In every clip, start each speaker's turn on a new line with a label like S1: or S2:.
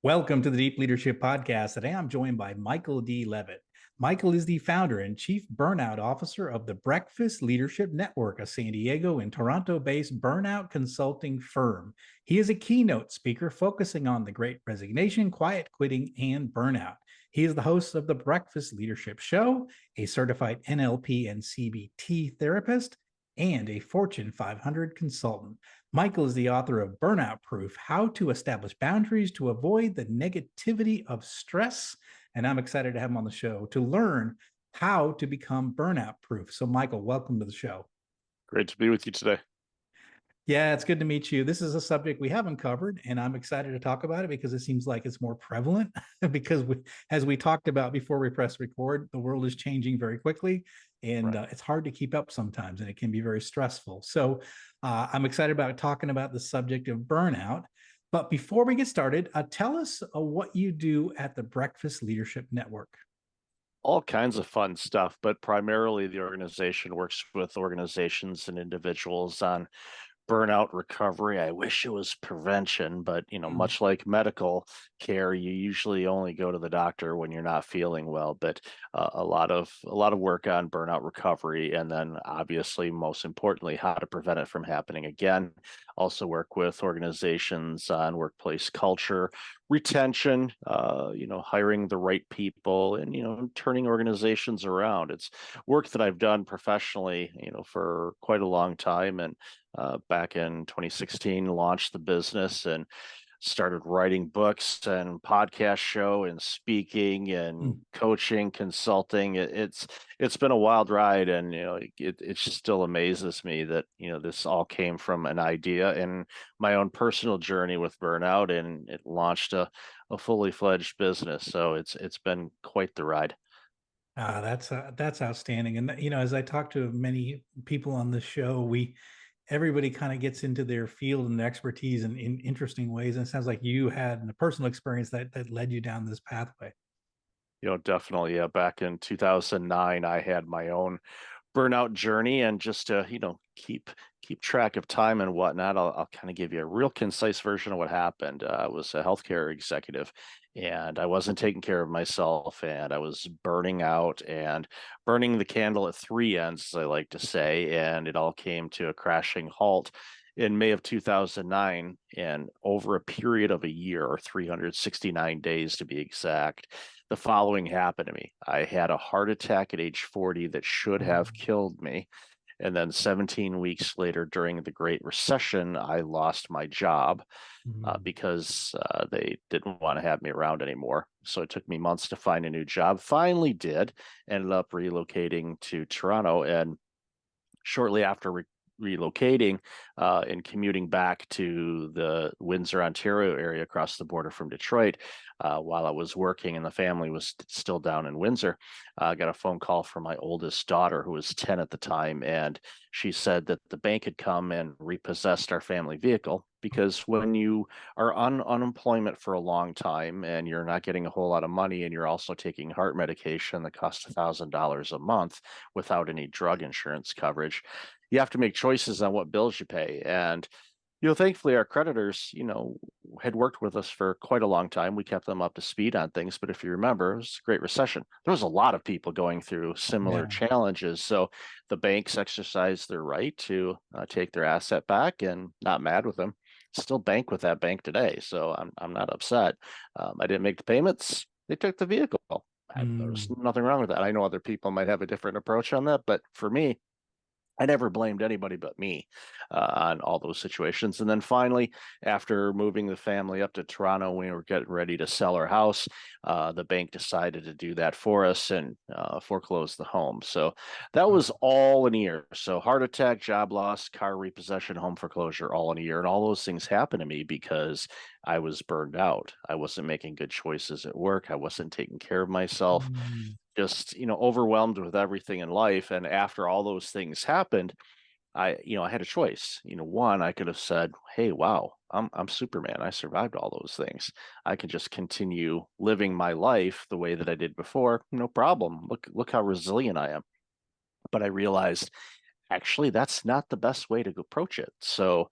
S1: Welcome to the Deep Leadership Podcast. Today I'm joined by Michael D. Levitt. Michael is the founder and chief burnout officer of the Breakfast Leadership Network, a San Diego and Toronto-based burnout consulting firm. He is a keynote speaker focusing on the Great Resignation, quiet quitting, and burnout. He is the host of the Breakfast Leadership Show, a certified NLP and CBT therapist, and a Fortune 500 consultant. Michael is the author of Burnout Proof, How to Establish Boundaries to Avoid the Negativity of Stress. And I'm excited to have him on the show to learn how to become burnout proof. So, Michael, welcome to the show.
S2: Great to be with you today.
S1: Yeah, it's good to meet you. This is a subject we haven't covered, and I'm excited to talk about it because it seems like it's more prevalent. Because as we talked about before we press record, the world is changing very quickly, and it's hard to keep up sometimes, and it can be very stressful. So I'm excited about talking about the subject of burnout. But before we get started, tell us what you do at the Breakfast Leadership Network.
S2: All kinds of fun stuff, but primarily the organization works with organizations and individuals on burnout recovery. I wish it was prevention, but much like medical care, you usually only go to the doctor when you're not feeling well. But a lot of work on burnout recovery, and then obviously, most importantly, how to prevent it from happening again. Also work with organizations on workplace culture, retention, hiring the right people, and turning organizations around. It's work that I've done professionally, for quite a long time, and back in 2016 launched the business and started writing books and podcast show and speaking and coaching, consulting. It's been a wild ride, and it just still amazes me that this all came from an idea and my own personal journey with burnout, and it launched a fully fledged business. So it's been quite the ride.
S1: That's outstanding. And as I talk to many people on the show, everybody kind of gets into their field and expertise in interesting ways. And it sounds like you had a personal experience that led you down this pathway.
S2: Definitely. Yeah. Back in 2009, I had my own burnout journey, and just to, keep track of time and whatnot, I'll kind of give you a real concise version of what happened. I was a healthcare executive, and I wasn't taking care of myself, and I was burning out and burning the candle at three ends, as I like to say, and it all came to a crashing halt in May of 2009. And over a period of a year, or 369 days to be exact, the following happened to me. I had a heart attack at age 40 that should have killed me. And then 17 weeks later, during the Great Recession, I lost my job because they didn't want to have me around anymore. So it took me months to find a new job. Finally did. Ended up relocating to Toronto. And shortly after relocating and commuting back to the Windsor, Ontario area across the border from Detroit, while I was working and the family was still down in Windsor, I got a phone call from my oldest daughter, who was 10 at the time, and she said that the bank had come and repossessed our family vehicle. Because when you are on unemployment for a long time and you're not getting a whole lot of money, and you're also taking heart medication that costs $1,000 a month without any drug insurance coverage, you have to make choices on what bills you pay. And thankfully our creditors, had worked with us for quite a long time. We kept them up to speed on things. But if you remember, it was a Great Recession. There was a lot of people going through similar challenges. So the banks exercised their right to take their asset back, and not mad with them. Still bank with that bank today. So I'm not upset. I didn't make the payments. They took the vehicle. There's nothing wrong with that. I know other people might have a different approach on that, but for me, I never blamed anybody but me on all those situations. And then finally, after moving the family up to Toronto, we were getting ready to sell our house. The bank decided to do that for us and foreclose the home. So that was all in a year. So heart attack, job loss, car repossession, home foreclosure, all in a year. And all those things happened to me because I was burned out. I wasn't making good choices at work. I wasn't taking care of myself. Just overwhelmed with everything in life. And after all those things happened, I had a choice. One, I could have said, hey, wow, I'm Superman, I survived all those things. I can just continue living my life the way that I did before, no problem. Look how resilient I am. But I realized, actually, that's not the best way to approach it. So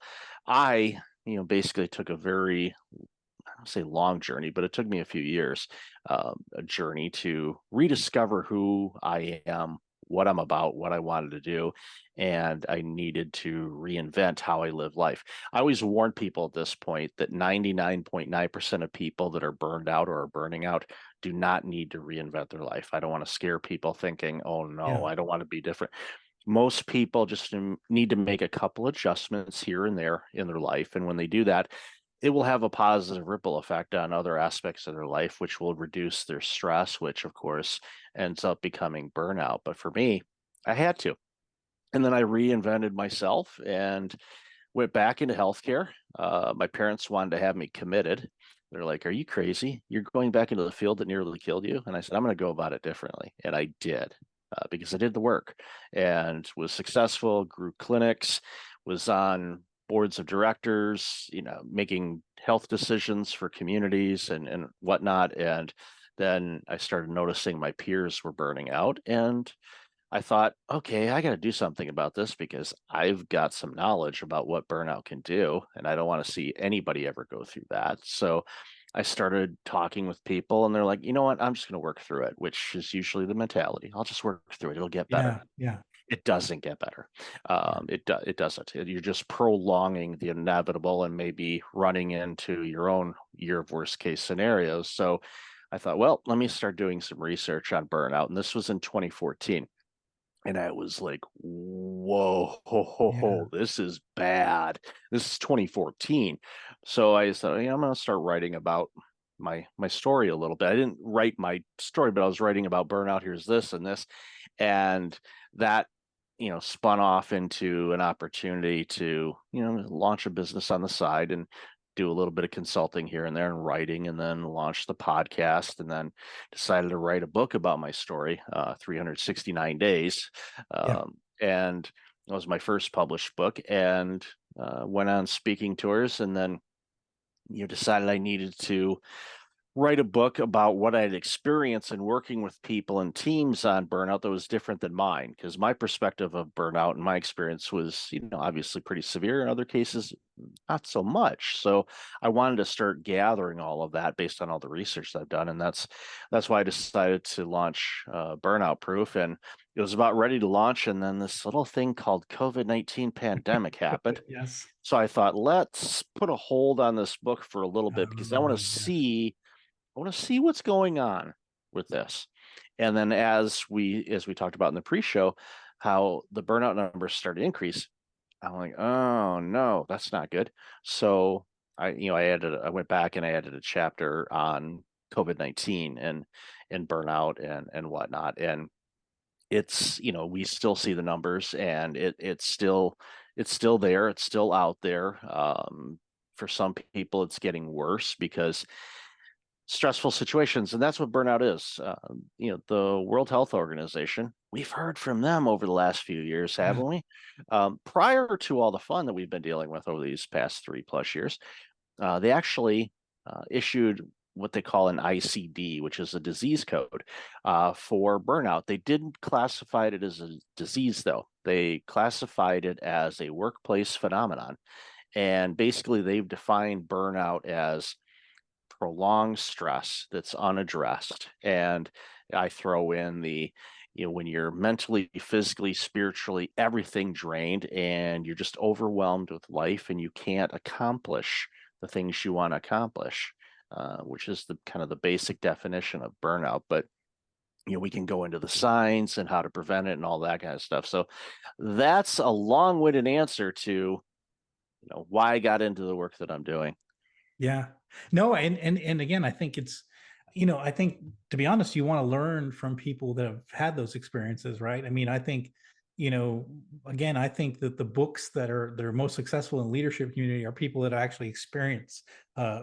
S2: I basically took a very say long journey, but it took me a few years, a journey to rediscover who I am, what I'm about, what I wanted to do, and I needed to reinvent how I live life. I always warn people at this point that 99.9% of people that are burned out or are burning out do not need to reinvent their life. I don't want to scare people thinking, oh no,
S1: Yeah.
S2: I don't want to be different. Most people just need to make a couple adjustments here and there in their life. And when they do that, it will have a positive ripple effect on other aspects of their life, which will reduce their stress, which of course ends up becoming burnout. But for me, I had to. And then I reinvented myself and went back into healthcare. My parents wanted to have me committed. They're like, "Are you crazy? You're going back into the field that nearly killed you?" And I said, "I'm going to go about it differently." And I did, because I did the work and was successful, grew clinics, was on boards of directors, making health decisions for communities and whatnot. And then I started noticing my peers were burning out, and I thought, okay, I got to do something about this because I've got some knowledge about what burnout can do, and I don't want to see anybody ever go through that. So I started talking with people, and they're like, you know what? I'm just going to work through it, which is usually the mentality. I'll just work through it. It'll get better.
S1: Yeah. Yeah.
S2: It doesn't get better.
S1: Yeah.
S2: It doesn't. You're just prolonging the inevitable and maybe running into your own year of worst case scenarios. So I thought, well, let me start doing some research on burnout, and this was in 2014. And I was like, whoa, ho, ho,
S1: Yeah.
S2: ho, this is bad. This is 2014. So I said, I'm going to start writing about my story a little bit. I didn't write my story, but I was writing about burnout. Here's this and this. And that, spun off into an opportunity to, launch a business on the side and do a little bit of consulting here and there and writing, and then launch the podcast, and then decided to write a book about my story, 369 days.
S1: Yeah.
S2: And that was my first published book, and went on speaking tours, and then decided I needed to write a book about what I'd experienced in working with people and teams on burnout that was different than mine, because my perspective of burnout and my experience was, obviously pretty severe. In other cases, not so much. So I wanted to start gathering all of that based on all the research that I've done, and that's why I decided to launch Burnout Proof. And it was about ready to launch, and then this little thing called COVID-19 pandemic happened.
S1: Yes.
S2: So I thought, let's put a hold on this book for a little bit because
S1: Yes.
S2: I want to see what's going on with this. And then as we talked about in the pre-show, how the burnout numbers started to increase, I'm like, oh no, that's not good. So I went back and I added a chapter on COVID-19 and burnout and whatnot. And it's, we still see the numbers, and it's still there, it's still out there. For some people it's getting worse because stressful situations, and that's what burnout is. The World Health Organization, we've heard from them over the last few years,
S1: Yeah.
S2: haven't we? Prior to all the fun that we've been dealing with over these past 3+ years, they actually issued what they call an ICD, which is a disease code for burnout. They didn't classify it as a disease, though. They classified it as a workplace phenomenon. And basically, they've defined burnout as prolonged stress that's unaddressed. And I throw in when you're mentally, physically, spiritually, everything drained, and you're just overwhelmed with life and you can't accomplish the things you want to accomplish, which is the kind of the basic definition of burnout. But we can go into the signs and how to prevent it and all that kind of stuff. So that's a long-winded answer to why I got into the work that I'm doing.
S1: Yeah. No, and again, I think I think, to be honest, you want to learn from people that have had those experiences, right? I mean, I think, again, I think that the books that are most successful in leadership community are people that actually experience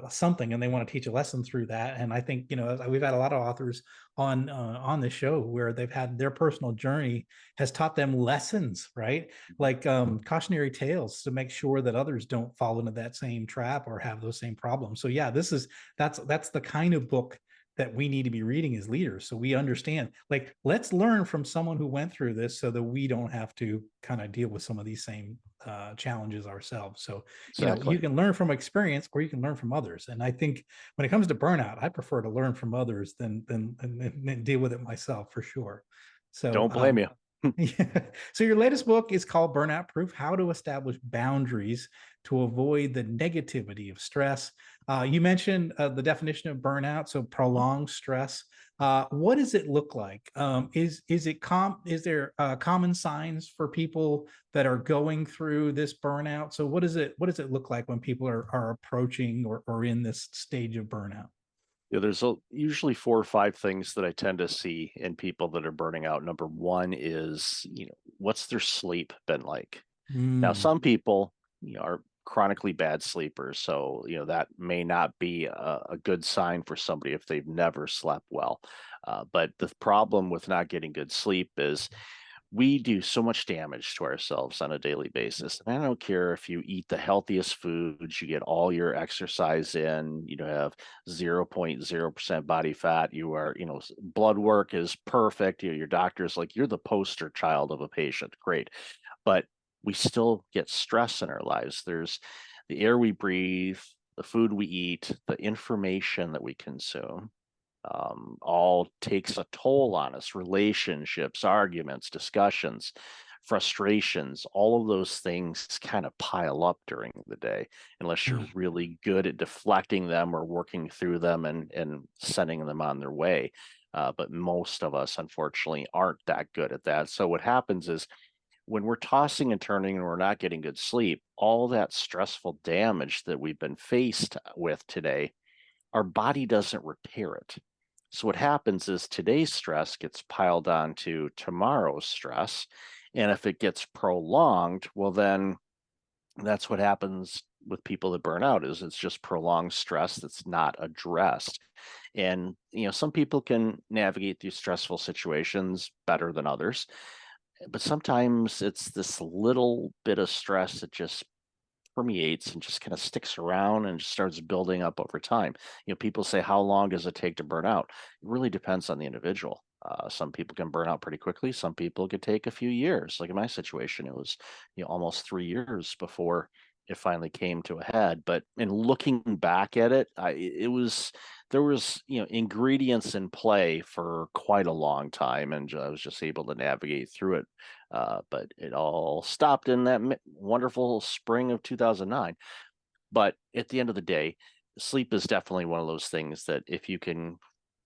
S1: something and they want to teach a lesson through that. And I think, we've had a lot of authors on the show where they've had their personal journey has taught them lessons, right? Like cautionary tales to make sure that others don't fall into that same trap or have those same problems. So yeah, that's the kind of book that we need to be reading as leaders, so we understand, like, let's learn from someone who went through this so that we don't have to kind of deal with some of these same challenges ourselves. So, you
S2: Exactly.
S1: can learn from experience or you can learn from others. And I think when it comes to burnout, I prefer to learn from others than deal with it myself, for sure. So,
S2: Don't blame you.
S1: yeah. So your latest book is called Burnout Proof: How to Establish Boundaries to Avoid the Negativity of Stress. You mentioned the definition of burnout, so prolonged stress. What does it look like? Is there common signs for people that are going through this burnout? So what does it look like when people are approaching or in this stage of burnout?
S2: Yeah, there's usually 4 or 5 things that I tend to see in people that are burning out. Number one is, what's their sleep been like? Now,
S1: Mm.
S2: some people, are chronically bad sleepers, so that may not be a good sign for somebody if they've never slept well. But the problem with not getting good sleep is we do so much damage to ourselves on a daily basis. And I don't care if you eat the healthiest foods, you get all your exercise in, have 0.0% body fat, you are, blood work is perfect. Your doctor's like, you're the poster child of a patient. Great. But we still get stress in our lives. There's the air we breathe, the food we eat, the information that we consume, all takes a toll on us. Relationships, arguments, discussions, frustrations, all of those things kind of pile up during the day unless you're
S1: Mm.
S2: really good at deflecting them or working through them and sending them on their way. But most of us, unfortunately, aren't that good at that. So what happens is when we're tossing and turning and we're not getting good sleep, all that stressful damage that we've been faced with today, our body doesn't repair it. So what happens is today's stress gets piled onto tomorrow's stress. And if it gets prolonged, well, then that's what happens with people that burn out is it's just prolonged stress that's not addressed. And, some people can navigate these stressful situations better than others, but sometimes it's this little bit of stress that just permeates and just kind of sticks around and just starts building up over time. People say, how long does it take to burn out? It really depends on the individual. Some people can burn out pretty quickly. Some people could take a few years. Like in my situation, it was, almost 3 years before it finally came to a head. But in looking back at it, there was, ingredients in play for quite a long time, and I was just able to navigate through it. But it all stopped in that wonderful spring of 2009. But at the end of the day, sleep is definitely one of those things that if you can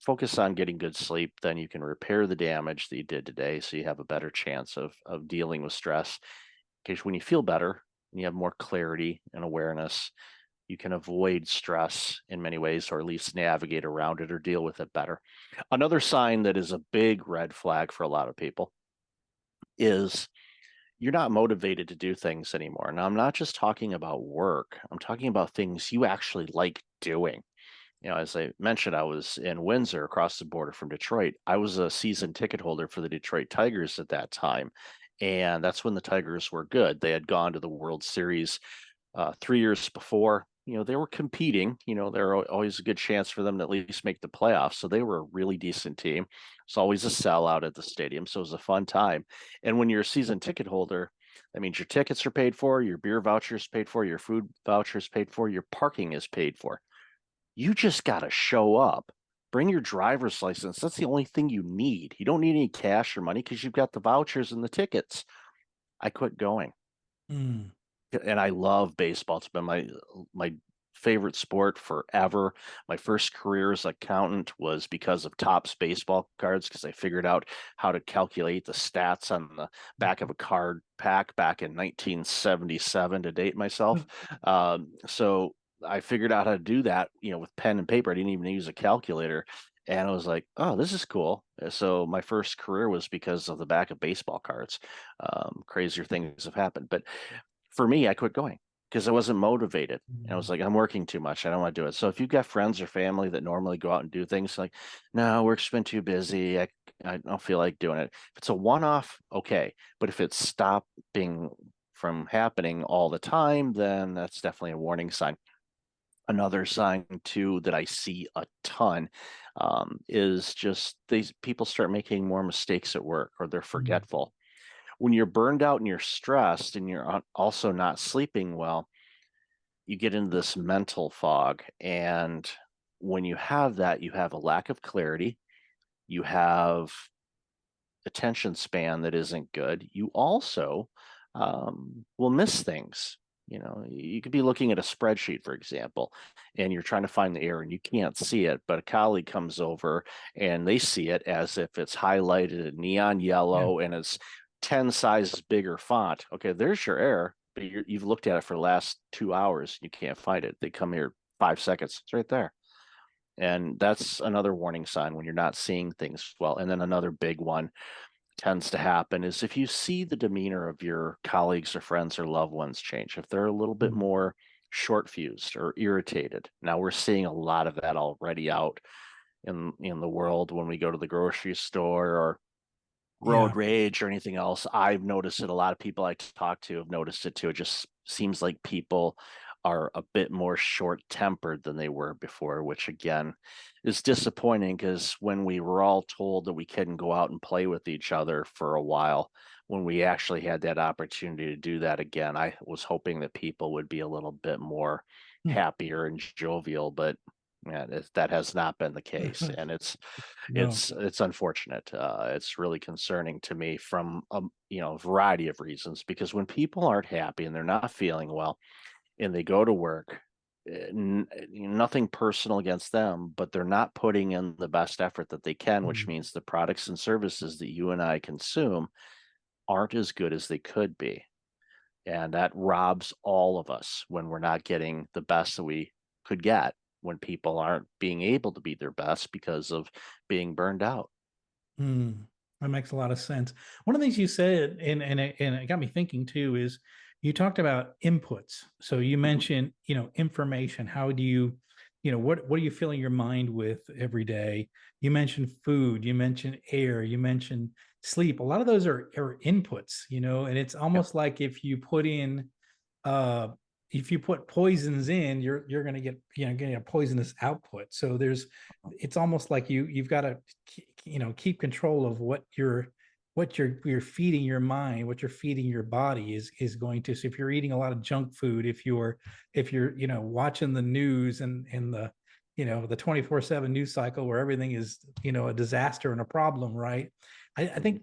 S2: focus on getting good sleep, then you can repair the damage that you did today. So you have a better chance of dealing with stress. Because when you feel better and you have more clarity and awareness, you can avoid stress in many ways, or at least navigate around it or deal with it better. Another sign that is a big red flag for a lot of people is you're not motivated to do things anymore. Now, I'm not just talking about work, I'm talking about things you actually like doing. As I mentioned, I was in Windsor across the border from Detroit. I was a season ticket holder for the Detroit Tigers at that time. And that's when the Tigers were good. They had gone to the World Series 3 years before. They were competing. There were always a good chance for them to at least make the playoffs. So they were a really decent team. It's always a sellout at the stadium. So it was a fun time. And when you're a season ticket holder, that means your tickets are paid for, your beer vouchers paid for, your food vouchers paid for, your parking is paid for. You just got to show up. Bring your driver's license. That's the only thing you need. You don't need any cash or money because you've got the vouchers and the tickets. I quit going.
S1: Mm.
S2: And I love baseball. It's been my favorite sport forever. My first career as accountant was because of Topps baseball cards, because I figured out how to calculate the stats on the back of a card pack back in 1977 to date myself. So I figured out how to do that, with pen and paper. I didn't even use a calculator. And I was like, oh, this is cool. So my first career was because of the back of baseball cards. Crazier things have happened. But for me, I quit going because I wasn't motivated. And I was like, I'm working too much. I don't want to do it. So if you've got friends or family that normally go out and do things like, no, work's been too busy. I don't feel like doing it. If it's a one-off, okay. But if it's stopping from happening all the time, then that's definitely a warning sign. Another sign too that I see a ton is just these people start making more mistakes at work, or they're
S1: Mm.
S2: forgetful. When you're burned out and you're stressed and you're also not sleeping well, you get into this mental fog. And when you have that, you have a lack of clarity, you have attention span that isn't good. You also will miss things. You know, you could be looking at a spreadsheet, for example, and you're trying to find the error and you can't see it, but a colleague comes over and they see it as if it's highlighted in neon
S1: Yeah.
S2: yellow and it's 10 sizes bigger font. Okay, there's your error, but you've looked at it for the last 2 hours. You can't find it. They come here 5 seconds. It's right there. And that's another warning sign when you're not seeing things well. And then another big one tends to happen is if you see the demeanor of your colleagues or friends or loved ones change, if they're a little bit
S1: Mm.
S2: more short fused or irritated. Now we're seeing a lot of that already out in the world when we go to the grocery store or
S1: Yeah.
S2: road rage or anything else. I've noticed it. A lot of people I talk to have noticed it too. It just seems like people are a bit more short tempered than they were before, which again is disappointing because when we were all told that we couldn't go out and play with each other for a while, when we actually had that opportunity to do that again, I was hoping that people would be a little bit more
S1: Mm.
S2: happier and jovial, but man, that has not been the case. And
S1: No.
S2: it's unfortunate. It's really concerning to me from a variety of reasons because when people aren't happy and they're not feeling well and they go to work, nothing personal against them, but they're not putting in the best effort that they can, which
S1: Mm.
S2: means the products and services that you and I consume aren't as good as they could be. And that robs all of us when we're not getting the best that we could get when people aren't being able to be their best because of being burned out.
S1: Mm, that makes a lot of sense. One of the things you said, and it got me thinking too, is you talked about inputs. So you
S2: Mhm.
S1: mentioned, information. How do you, what are you filling your mind with every day? You mentioned food. You mentioned air. You mentioned sleep. A lot of those are inputs, and it's
S2: Yep.
S1: almost like uh if you put poisons in, you're going to get getting a poisonous output. So it's almost like you've got to keep control of what you're feeding your mind, what you're feeding your body is going to. So if you're eating a lot of junk food, if you're watching the news and the 24/7 news cycle where everything is a disaster and a problem, right? I
S2: Mhm.
S1: think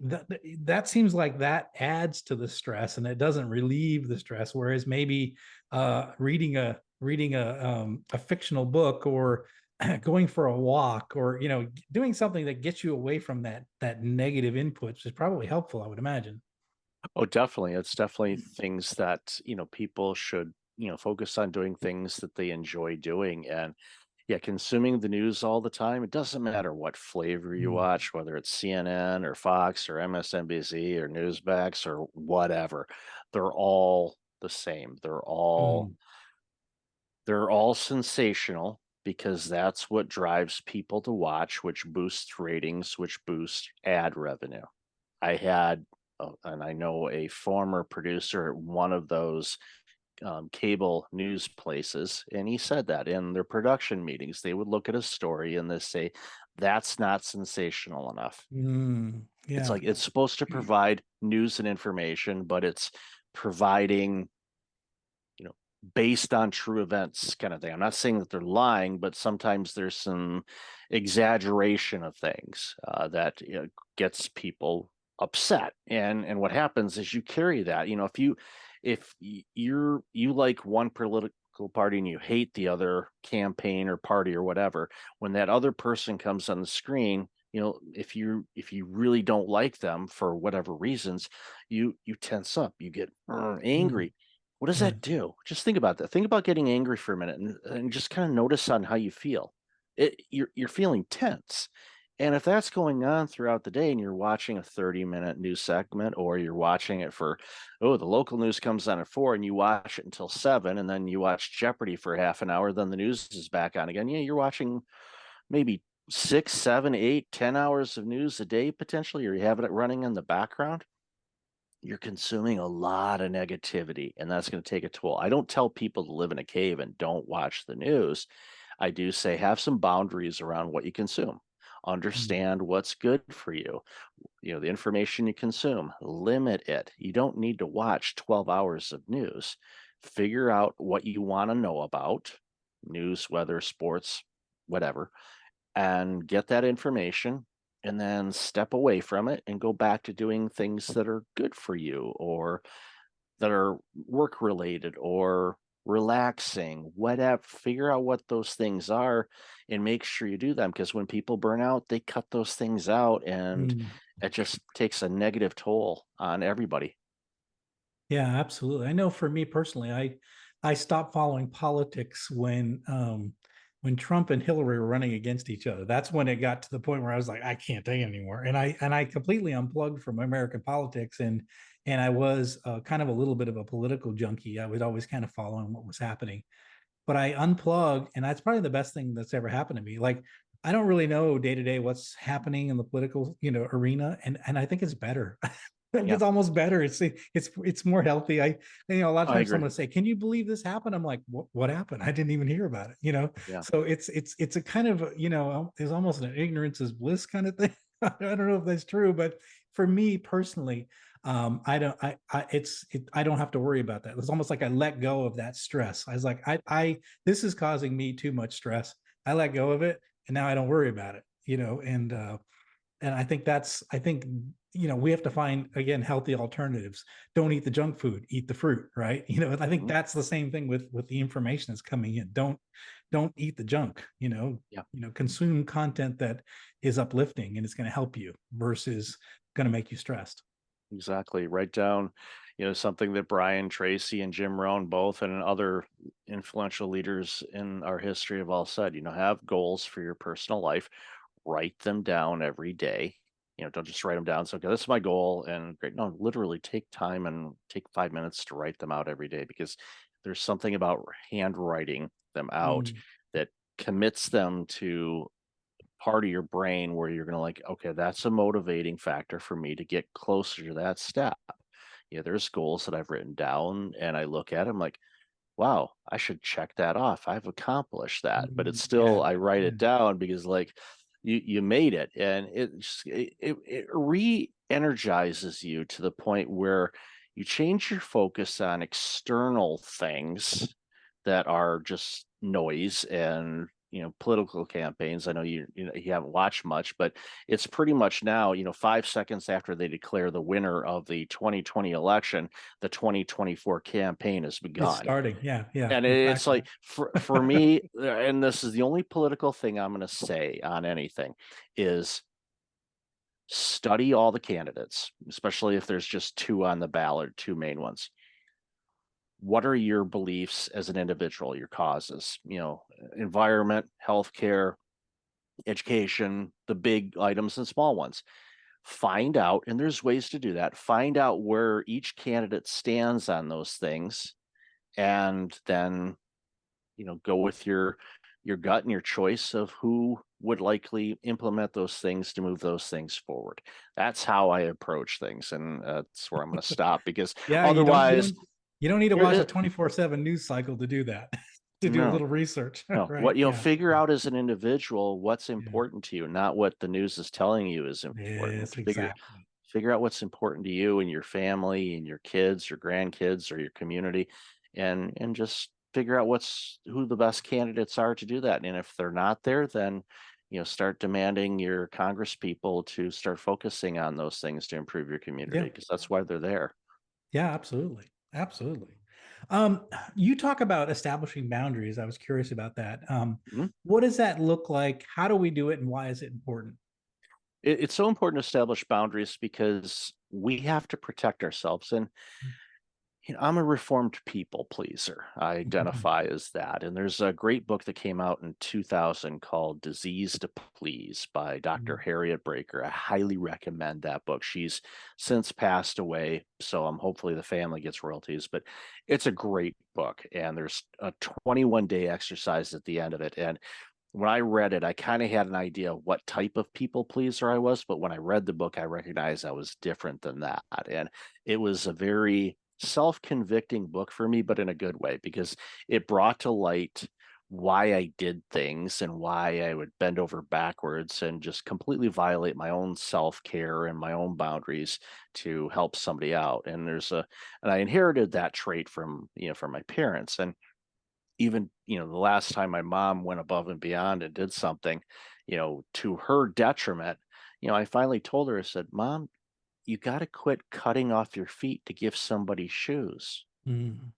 S1: that seems like that adds to the stress and it doesn't relieve the stress. Whereas maybe reading a fictional book or going for a walk or doing something that gets you away from that negative inputs is probably helpful, I would imagine.
S2: Oh, definitely. It's definitely things that, people should, focus on doing things that they enjoy doing. And yeah, consuming the news all the time, it doesn't matter what flavor you
S1: Mm,
S2: watch, whether it's CNN or Fox or MSNBC or Newsmax or whatever. They're all the same.
S1: mm,
S2: They're all sensational because that's what drives people to watch, which boosts ratings, which boosts ad revenue. I had, and I know a former producer at one of those cable news places, and he said that in their production meetings, they would look at a story and they say, that's not sensational enough. It's
S1: yeah.
S2: like it's supposed to provide news and information, but it's providing you know, based on true events kind of thing. I'm not saying that they're lying, but sometimes there's some exaggeration of things that gets people upset. And what happens is you carry that. If you like one political party and you hate the other campaign or party or whatever, when that other person comes on the screen, if you really don't like them for whatever reasons, you tense up, you get
S1: Mm,
S2: angry. What does
S1: yeah.
S2: that do? Just think about that. Think about getting angry for a minute and just kind of notice on how you feel. You're feeling tense. And if that's going on throughout the day and you're watching a 30-minute news segment or you're watching it the local news comes on at 4 and you watch it until 7 and then you watch Jeopardy for half an hour, then the news is back on again. Yeah, you're watching maybe 6, 7, 8, 10 hours of news a day potentially, or you have it running in the background. You're consuming a lot of negativity, and that's going to take a toll. I don't tell people to live in a cave and don't watch the news. I do say have some boundaries around what you consume.
S1: Mm.
S2: understand what's good for you. The information you consume, limit it. You don't need to watch 12 hours of news. Figure out what you want to know about news, weather, sports, whatever, and get that information, and then step away from it and go back to doing things that are good for you, or that are work related, or relaxing, whatever. Figure out what those things are and make sure you do them, because when people burn out, they cut those things out, and
S1: Mm.
S2: it just takes a negative toll on everybody.
S1: Yeah, absolutely. I know for me personally, I stopped following politics when Trump and Hillary were running against each other. That's when it got to the point where I was like, I can't take it anymore. And I completely unplugged from American politics, and I was kind of a little bit of a political junkie. I was always kind of following what was happening, but I unplugged, and that's probably the best thing that's ever happened to me. Like, I don't really know day to day what's happening in the political, arena, and I think it's better.
S2: Yeah,
S1: It's almost better. It's more healthy. A lot of
S2: I
S1: times
S2: agree.
S1: someone will say, "Can you believe this happened?" I'm like, "What happened? I didn't even hear about it."
S2: Yeah,
S1: So it's a kind of there's almost an ignorance is bliss kind of thing. I don't know if that's true, but for me personally, I don't I don't have to worry about that. It's almost like I let go of that stress. I was like, I this is causing me too much stress. I let go of it, and now I don't worry about it. And I think we have to find, again, healthy alternatives. Don't eat the junk food, eat the fruit, right? I think
S2: mhm,
S1: that's the same thing with the information that's coming in. Don't eat the junk.
S2: yeah.
S1: Consume content that is uplifting and it's going to help you versus going to make you stressed.
S2: Exactly. Write down, something that Brian Tracy and Jim Rohn both and other influential leaders in our history have all said, have goals for your personal life. Write them down every day. Don't just write them down. So, okay, this is my goal. And great. No, literally take time and take 5 minutes to write them out every day, because there's something about handwriting them out
S1: Mm.
S2: that commits them to part of your brain where you're going to, like, okay, that's a motivating factor for me to get closer to that step. There's goals that I've written down and I look at them like, wow, I should check that off. I've accomplished that. But it's
S1: Mm.
S2: still,
S1: Yeah.
S2: I write
S1: Yeah.
S2: it down because, like, you made it, and it re-energizes you to the point where you change your focus on external things that are just noise. And political campaigns, I know you haven't watched much, but it's pretty much now, 5 seconds after they declare the winner of the 2020 election, the 2024 campaign has
S1: It's
S2: begun.
S1: starting. Yeah. Yeah.
S2: And
S1: In
S2: it's
S1: fact,
S2: like, for me, and this is the only political thing I'm going to say on anything, is study all the candidates, especially if there's just two on the ballot, two main ones. What are your beliefs as an individual, your causes, environment, healthcare, education, the big items and small ones. Find out, and there's ways to do that. Find out where each candidate stands on those things, and then go with your gut and your choice of who would likely implement those things to move those things forward. That's how I approach things, and that's where I'm going to stop, because
S1: yeah,
S2: otherwise,
S1: you don't need to
S2: it,
S1: watch a
S2: it,
S1: 24/7 news cycle to do that. To do a
S2: no,
S1: little research,
S2: no.
S1: right?
S2: What
S1: Yeah.
S2: figure out as an individual what's
S1: Yeah.
S2: important to you, not what the news is telling you is important.
S1: Yes,
S2: Figure
S1: exactly.
S2: figure out what's important to you and your family and your kids, your grandkids, or your community, and just figure out who the best candidates are to do that. And if they're not there, then start demanding your Congress people to start focusing on those things to improve your community,
S1: Yeah.
S2: because that's why they're there.
S1: Yeah, absolutely. Absolutely. Um, you talk about establishing boundaries. I was curious about that.
S2: Mhm.
S1: What does that look like? How do we do it, and why is it important?
S2: It's so important to establish boundaries because we have to protect ourselves. And I'm a reformed people pleaser. I identify as that. And there's a great book that came out in 2000 called Disease to Please by Dr. Harriet Breaker. I highly recommend that book. She's since passed away, so hopefully the family gets royalties, but it's a great book. And there's a 21-day exercise at the end of it. And when I read it, I kind of had an idea of what type of people pleaser I was, but when I read the book, I recognized I was different than that. And it was a very self-convicting book for me, but in a good way, because it brought to light why I did things and why I would bend over backwards and just completely violate my own self-care and my own boundaries to help somebody out. And I inherited that trait from, from my parents. And even, the last time my mom went above and beyond and did something, to her detriment, I finally told her, I said, Mom, you got to quit cutting off your feet to give somebody shoes.
S1: Mm,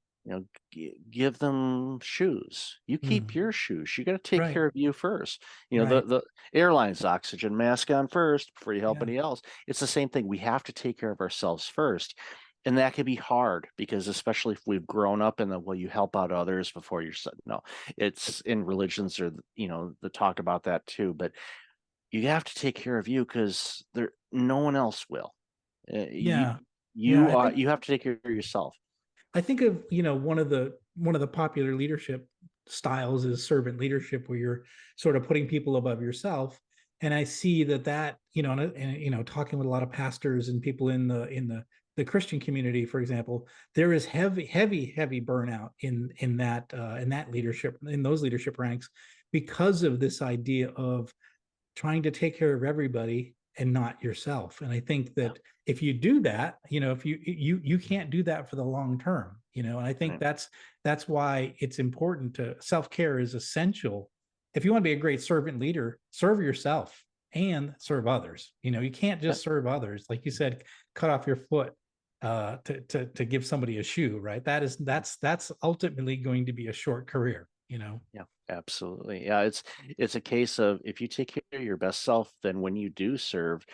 S2: Give them shoes. You keep
S1: mm.
S2: your shoes. You gotta take
S1: Right.
S2: care of you first. The
S1: Right.
S2: airline's oxygen mask on first before you help
S1: Yeah.
S2: any else. It's the same thing. We have to take care of ourselves first, and that can be hard because especially if we've grown up in the, "Well, you help out others before you're s" no, it's in religions or, the talk about that too, but you have to take care of you because there no one else will. You
S1: Yeah. Yeah.
S2: you are you have to take care of yourself.
S1: I think of, one of the popular leadership styles is servant leadership, where you're sort of putting people above yourself. And I see that, talking with a lot of pastors and people in the Christian community, for example, there is heavy, heavy, heavy burnout in that leadership, in those leadership ranks, because of this idea of trying to take care of everybody and not yourself. And I think
S2: Yeah,
S1: that if you do that, if you can't do that for the long term, and I think
S2: right.
S1: that's why it's important to self-care is essential. If you want to be a great servant leader, serve yourself and serve others. You can't
S2: Yeah.
S1: just serve others. Like you said, cut off your foot to give somebody a shoe, right? That's ultimately going to be a short career.
S2: Yeah, absolutely. Yeah, it's a case of if you take care of your best self, then when you do serve,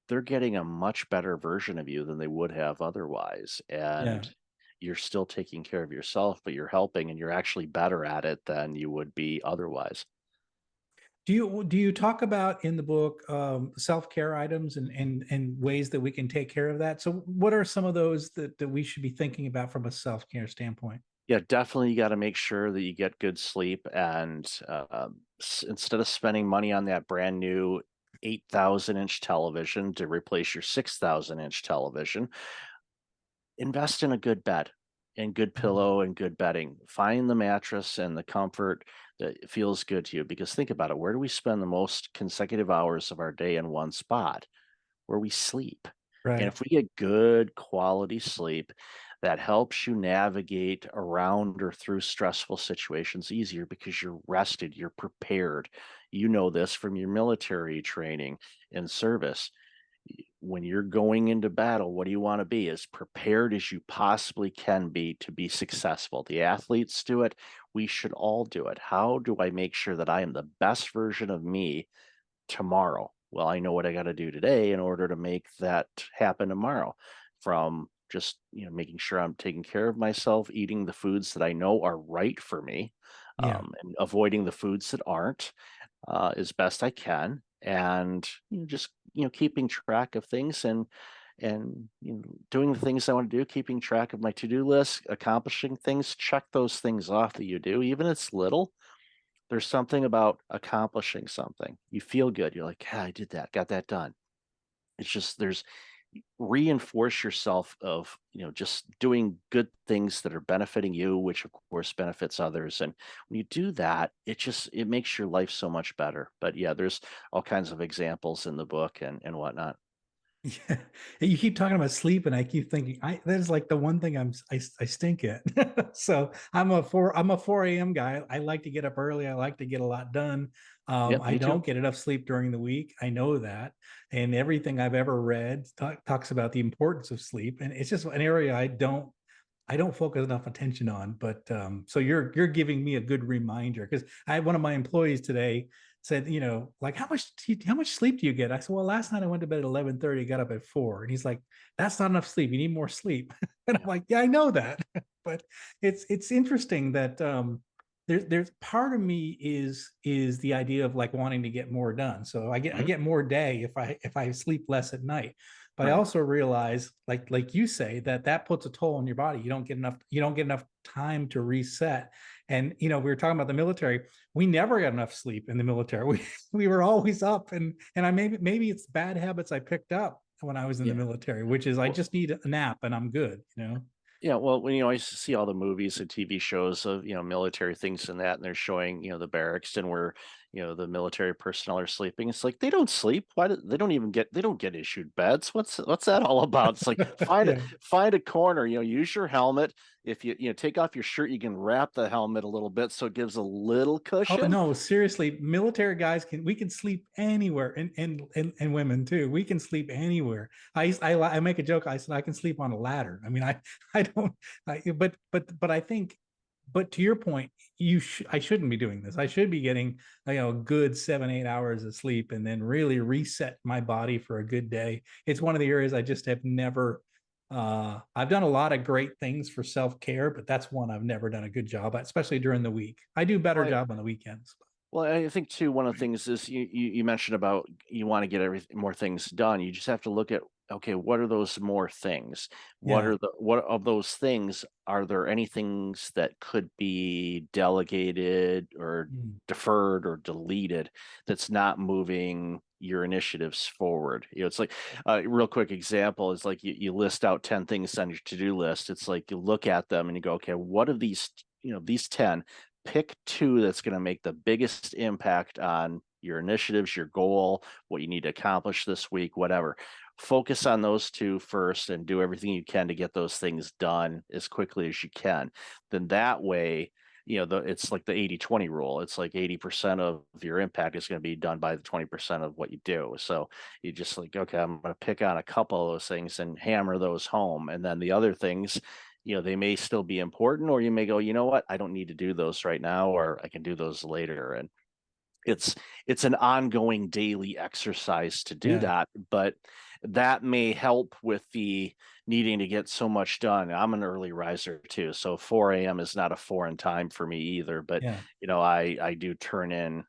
S2: they're getting a much better version of you than they would have otherwise.
S1: Yeah.
S2: And you're still taking care of yourself, but you're helping and you're actually better at it than you would be otherwise.
S1: Do you talk about in the book self-care items and ways that we can take care of that? So what are some of those that we should be thinking about from a self-care standpoint?
S2: Yeah, definitely you got to make sure that you get good sleep and instead of spending money on that brand new 8,000-inch television to replace your 6,000-inch television, invest in a good bed and good
S1: Mm.
S2: pillow and good bedding. Find the mattress and the comfort that feels good to you because think about it. Where do we spend the most consecutive hours of our day in one spot? Where we sleep. And
S1: Right.
S2: if we get good quality sleep, that helps you navigate around or through stressful situations easier because you're rested, you're prepared. You know this from your military training and service. When you're going into battle, what do you want to be? As prepared as you possibly can be to be successful. The athletes do it. We should all do it. How do I make sure that I am the best version of me tomorrow? Well, I know what I got to do today in order to make that happen tomorrow. From just, making sure I'm taking care of myself, eating the foods that I know are right for me,
S1: Yeah.
S2: and avoiding the foods that aren't, as best I can, and just keeping track of things and doing the things I want to do, keeping track of my to-do list, accomplishing things. Check those things off that you do, even if it's little. There's something about accomplishing something. You feel good. You're like, yeah, I did that, got that done. It's just there's reinforce yourself of, just doing good things that are benefiting you, which of course benefits others. And when you do that, it makes your life so much better. But yeah, there's all kinds of examples in the book and whatnot.
S1: Yeah. You keep talking about sleep, and I keep thinking that is like the one thing I stink at. So I'm a 4 a.m. guy. I like to get up early. I like to get a lot done.
S2: Yep,
S1: I
S2: me too.
S1: don't get enough sleep during the week. I know that, and everything I've ever read talks about the importance of sleep, and it's just an area I don't focus enough attention on. But so you're giving me a good reminder, because I had one of my employees today said, like, how much sleep do you get? I said, well, last night I went to bed at 11:30, got up at 4. And he's like, that's not enough sleep. You need more sleep. And I'm
S2: Yeah.
S1: like, yeah, I know that. But it's interesting that there's part of me is the idea of like wanting to get more done. So I
S2: Mhm.
S1: get more day if I sleep less at night. But I
S2: Right.
S1: also realize, like you say, that puts a toll on your body. You don't get enough time to reset. And we were talking about the military. We never got enough sleep in the military. We were always up, and I maybe it's bad habits I picked up when I was in the
S2: Yeah.
S1: military, which is I
S2: Well,
S1: just need a nap and I'm good.
S2: Yeah, well, when, I used to see all the movies and TV shows of, military things and that, and they're showing, the barracks and where, the military personnel are sleeping. It's like they don't sleep. Why do they don't get issued beds? What's that all about? It's like
S1: Yeah.
S2: find a corner, use your helmet. If you take off your shirt, you can wrap the helmet a little bit so it gives a little
S1: Oh
S2: cushion.
S1: no, seriously, military guys we can sleep anywhere, and women too. We can sleep anywhere. I make a joke. I said I can sleep on a ladder. I mean, I don't. But I think, but to your point, I shouldn't be doing this. I should be getting a good 7 8 hours of sleep and then really reset my body for a good day. It's one of the areas I just have never. I've done a lot of great things for self-care, but that's one I've never done a good job at, especially during the week. I do better
S2: Well,
S1: job on the weekends.
S2: Well, I think too, one of the things is you mentioned about you want to get everything more things done. You just have to look at, okay, what are those more things?
S1: Yeah.
S2: What of those things are there any things that could be delegated or
S1: Mm.
S2: deferred or deleted that's not moving your initiatives forward? It's like a real quick example is like you list out 10 things on your to-do list. It's like you look at them and you go, okay, what of these, these 10, pick two that's going to make the biggest impact on your initiatives, your goal, what you need to accomplish this week, whatever. Focus on those two first and do everything you can to get those things done as quickly as you can. Then that way, it's like the 80-20 rule. It's like 80% of your impact is going to be done by the 20% of what you do. So you just like, okay, I'm going to pick on a couple of those things and hammer those home. And then the other things, they may still be important, or you may go, you know what, I don't need to do those right now, or I can do those later. And it's it's an ongoing daily exercise to do
S1: Yeah.
S2: that, but that may help with the needing to get so much done. I'm an early riser too, so 4 a.m. is not a foreign time for me either. But
S1: Yeah.
S2: I do turn in,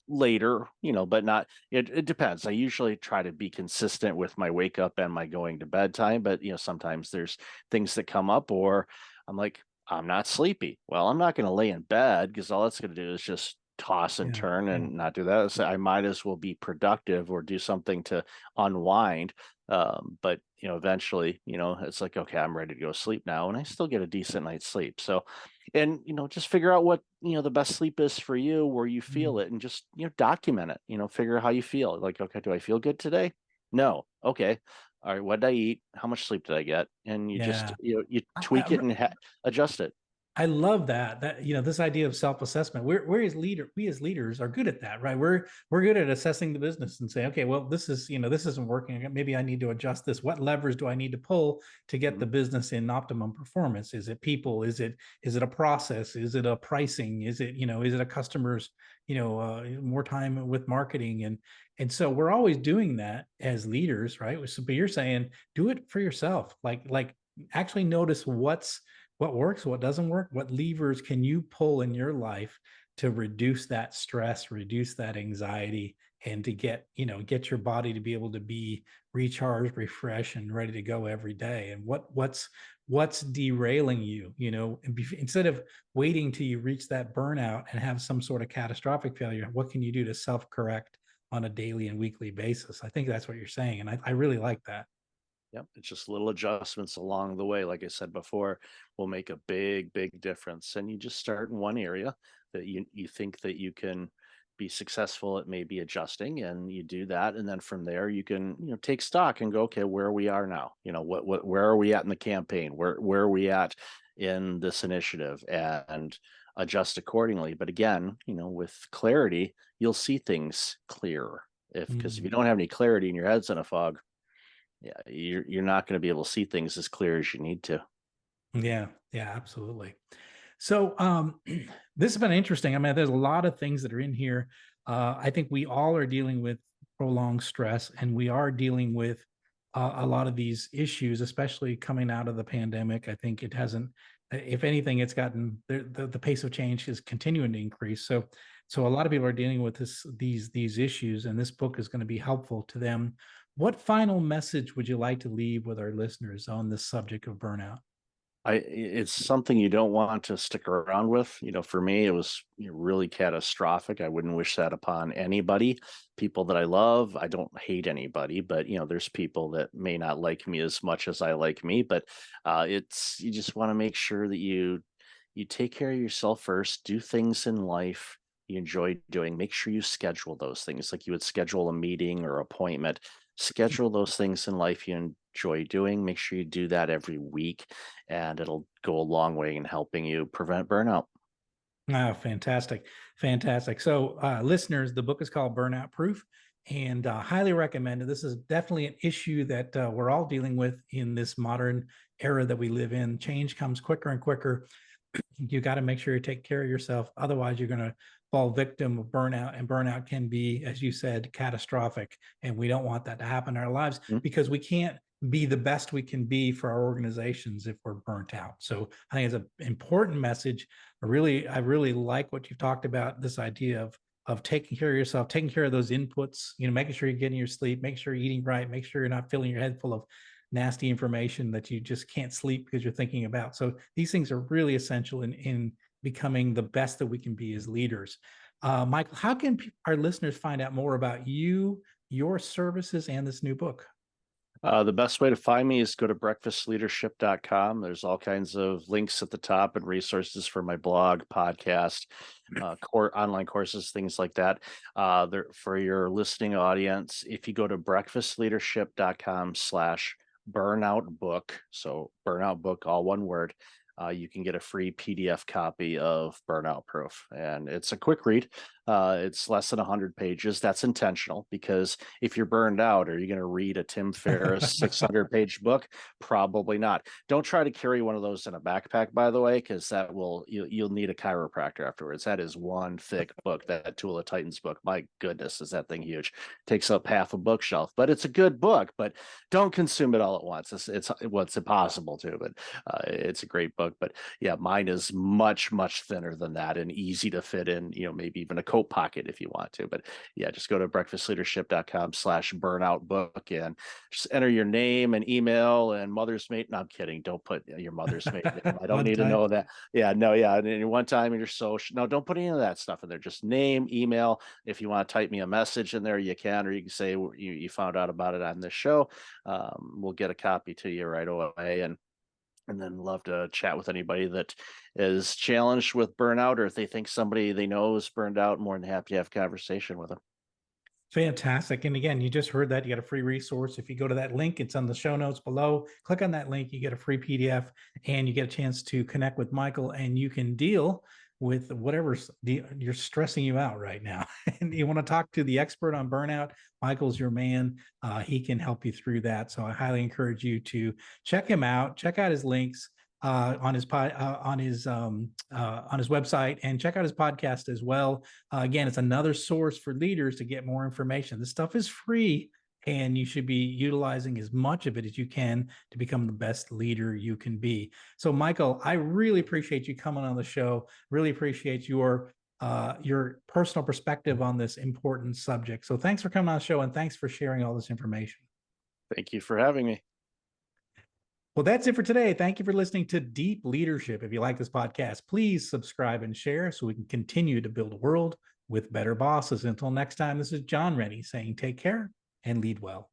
S2: later, but not it depends. I usually try to be consistent with my wake up and my going to bed time, but sometimes there's things that come up, or I'm like, I'm not sleepy. Well, I'm not going to lay in bed because all that's going to do is just toss and
S1: Yeah.
S2: turn
S1: Yeah.
S2: and not do that. So I might as well be productive or do something to unwind. But eventually, it's like, okay, I'm ready to go sleep now, and I still get a decent night's sleep. So, and just figure out what the best sleep is for you, where you feel
S1: Mm.
S2: it, and just document it. Figure out how you feel. Like, okay, do I feel good today? No. Okay. All right, what did I eat? How much sleep did I get? And you just
S1: Yeah.
S2: you
S1: I,
S2: tweak
S1: I,
S2: it and adjust it.
S1: I love that this idea of self-assessment. We as leaders are good at that, right? We're good at assessing the business and say, okay, well, this isn't working. Maybe I need to adjust this. What levers do I need to pull to get
S2: Mhm.
S1: the business in optimum performance? Is it people? Is it a process? Is it a pricing? Is it a customers, more time with marketing? And so we're always doing that as leaders, right? So, but you're saying do it for yourself. Like actually notice what works, what doesn't work, what levers can you pull in your life to reduce that stress, reduce that anxiety, and to get your body to be able to be recharged, refreshed, and ready to go every day. And what's derailing you, instead of waiting till you reach that burnout and have some sort of catastrophic failure, what can you do to self-correct on a daily and weekly basis? I think that's what you're saying. And I really like that.
S2: Yep, it's just little adjustments along the way. Like I said before, will make a big, big difference. And you just start in one area that you think that you can be successful at maybe adjusting, and you do that. And then from there you can, take stock and go, okay, where we are now. Where are we at in the campaign? Where are we at in this initiative? And adjust accordingly. But again, with clarity, you'll see things clearer. Because if you
S1: Mm.
S2: don't have any clarity and your head's in a fog, yeah, you're not going to be able to see things as clear as you need to.
S1: Yeah, yeah, absolutely. So this has been interesting. I mean, there's a lot of things that are in here. I think we all are dealing with prolonged stress, and we are dealing with a lot of these issues, especially coming out of the pandemic. I think it hasn't, if anything, it's gotten the pace of change is continuing to increase. So a lot of people are dealing with these issues, and this book is going to be helpful to them. What final message would you like to leave with our listeners on this subject of burnout?
S2: It's something you don't want to stick around with. For me, it was really catastrophic. I wouldn't wish that upon anybody. People that I love, I don't hate anybody, but there's people that may not like me as much as I like me. But you just want to make sure that you take care of yourself first. Do things in life you enjoy doing. Make sure you schedule those things like you would schedule a meeting or appointment. Schedule those things in life you enjoy doing. Make sure you do that every week, and it'll go a long way in helping you prevent burnout.
S1: Oh, fantastic. Fantastic. So, listeners, the book is called Burnout Proof and highly recommended. This is definitely an issue that we're all dealing with in this modern era that we live in. Change comes quicker and quicker. You got to make sure you take care of yourself. Otherwise, you're going to fall victim of burnout. And burnout can be, as you said, catastrophic. And we don't want that to happen in our lives
S2: Mm.
S1: because we can't be the best we can be for our organizations if we're burnt out. So I think it's an important message. I really like what you've talked about, this idea of taking care of yourself, taking care of those inputs, making sure you're getting your sleep, make sure you're eating right, make sure you're not filling your head full of nasty information that you just can't sleep because you're thinking about. So these things are really essential in becoming the best that we can be as leaders. Michael, how can our listeners find out more about you, your services, and this new book?
S2: The best way to find me is go to breakfastleadership.com. There's all kinds of links at the top and resources for my blog, podcast, online courses, things like that. There for your listening audience, if you go to breakfastleadership.com/burnout book, so burnout book, all one word, you can get a free PDF copy of Burnout Proof, and it's a quick read. It's less than 100 pages. That's intentional because if you're burned out, are you going to read a Tim Ferriss 600-page book? Probably not. Don't try to carry one of those in a backpack, by the way, because you'll need a chiropractor afterwards. That is one thick book. That Tool of Titans book. My goodness, is that thing huge? Takes up half a bookshelf, but it's a good book. But don't consume it all at once. It's impossible to, but it's a great book. But yeah, mine is much thinner than that and easy to fit in. Maybe even a coat pocket if you want to. But yeah, just go to breakfastleadership.com/burnout book and just enter your name and email and mother's maiden. No, I'm kidding. Don't put your mother's maiden name. I don't
S1: One
S2: need to
S1: time.
S2: know that. Yeah, no, yeah. And one time in your social. No, don't put any of that stuff in there. Just name, email. If you want to type me a message in there, you can, or you can say you found out about it on this show. We'll get a copy to you right away. And then love to chat with anybody that is challenged with burnout, or if they think somebody they know is burned out, more than happy to have a conversation with them.
S1: Fantastic. And again, you just heard that you get a free resource. If you go to that link, it's on the show notes below. Click on that link, you get a free PDF and you get a chance to connect with Michael and you can deal with whatever you're stressing you out right now. And you want to talk to the expert on burnout, Michael's your man. He can help you through that. So I highly encourage you to check him out, check out his links on his website, and check out his podcast as well. Again, it's another source for leaders to get more information. This stuff is free, and you should be utilizing as much of it as you can to become the best leader you can be. So, Michael, I really appreciate you coming on the show. Really appreciate your personal perspective on this important subject. So, thanks for coming on the show, and thanks for sharing all this information.
S2: Thank you for having me.
S1: Well, that's it for today. Thank you for listening to Deep Leadership. If you like this podcast, please subscribe and share so we can continue to build a world with better bosses. Until next time, this is John Rennie saying take care and lead well.